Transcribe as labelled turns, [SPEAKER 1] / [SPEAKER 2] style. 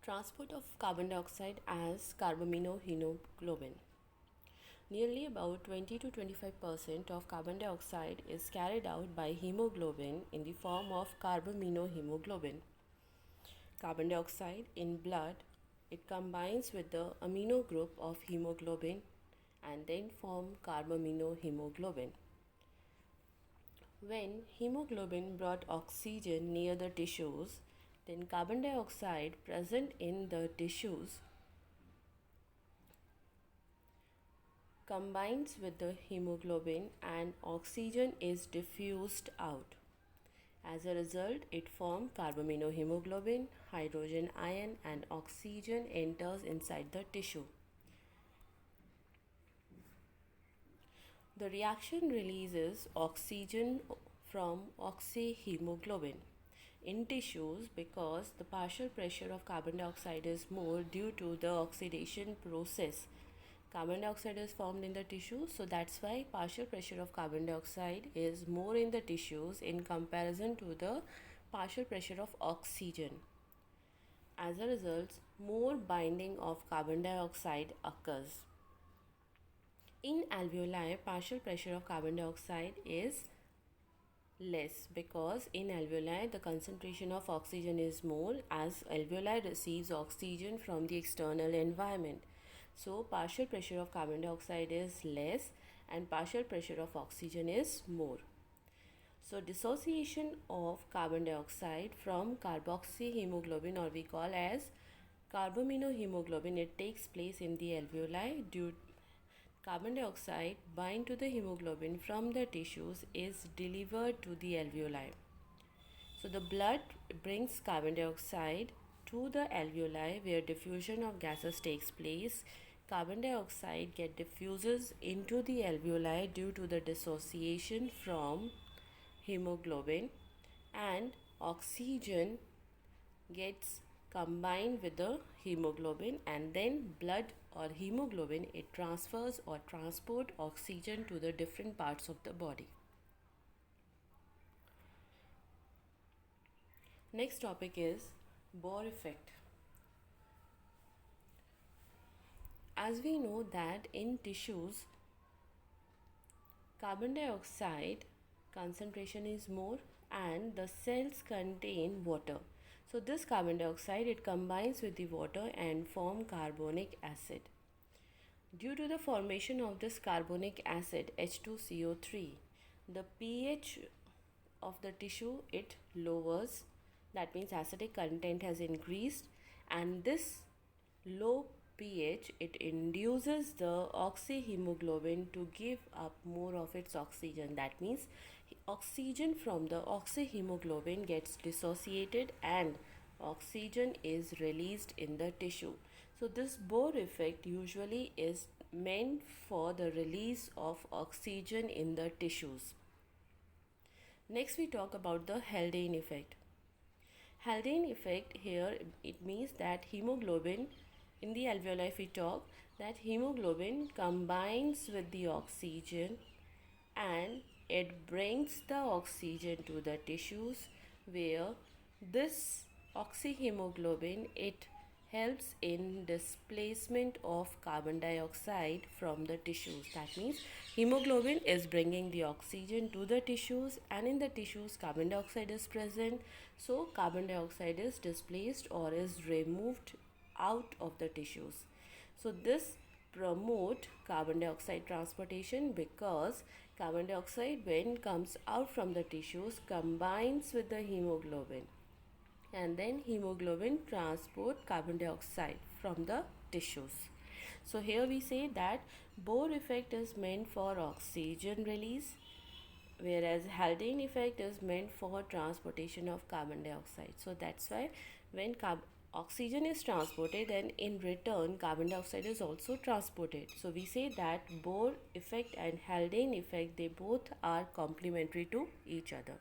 [SPEAKER 1] Transport of carbon dioxide as carbaminohemoglobin. Nearly about 20 to 25% of carbon dioxide is carried out by hemoglobin in the form of carbaminohemoglobin. Carbon dioxide in blood, it combines with the amino group of hemoglobin and then form carbaminohemoglobin. When hemoglobin brought oxygen near the tissues, then carbon dioxide present in the tissues combines with the hemoglobin and oxygen is diffused out. As a result, it forms carbaminohemoglobin, hydrogen ion and oxygen enters inside the tissue. The reaction releases oxygen from oxyhemoglobin in tissues because the partial pressure of carbon dioxide is more due to the oxidation process. Carbon dioxide is formed in the tissue, so that's why partial pressure of carbon dioxide is more in the tissues in comparison to the partial pressure of oxygen. As a result, more binding of carbon dioxide occurs. In alveoli, partial pressure of carbon dioxide is less because in alveoli the concentration of oxygen is more as alveoli receives oxygen from the external environment. So partial pressure of carbon dioxide is less and partial pressure of oxygen is more. So dissociation of carbon dioxide from carboxyhemoglobin, or we call as carbaminohemoglobin, it takes place in the alveoli. Due carbon dioxide bind to the hemoglobin from the tissues is delivered to the alveoli. So the blood brings carbon dioxide to the alveoli where diffusion of gases takes place. Carbon dioxide diffuses into the alveoli due to the dissociation from hemoglobin, and oxygen gets combined with the hemoglobin, and then blood or hemoglobin, it transfers or transport oxygen to the different parts of the body. Next topic is Bohr effect. As we know that in tissues carbon dioxide concentration is more and the cells contain water. So this carbon dioxide, it combines with the water and form carbonic acid. Due to the formation of this carbonic acid H2CO3, the pH of the tissue, it lowers. That means acidic content has increased, and this low pH, it induces the oxyhemoglobin to give up more of its oxygen. That means oxygen from the oxyhemoglobin gets dissociated and oxygen is released in the tissue. So this Bohr effect usually is meant for the release of oxygen in the tissues. Next we talk about the Haldane effect. Haldane effect here, it means that hemoglobin in the alveoli, if we talk, that hemoglobin combines with the oxygen and it brings the oxygen to the tissues where this oxyhemoglobin, it helps in displacement of carbon dioxide from the tissues. That means hemoglobin is bringing the oxygen to the tissues, and in the tissues carbon dioxide is present, so carbon dioxide is displaced or is removed out of the tissues. So this promote carbon dioxide transportation because carbon dioxide, when comes out from the tissues, combines with the hemoglobin, and then hemoglobin transport carbon dioxide from the tissues. So here we say that Bohr effect is meant for oxygen release, whereas Haldane effect is meant for transportation of carbon dioxide. So that's why when oxygen is transported, then in return carbon dioxide is also transported. So we say that Bohr effect and Haldane effect, they both are complementary to each other.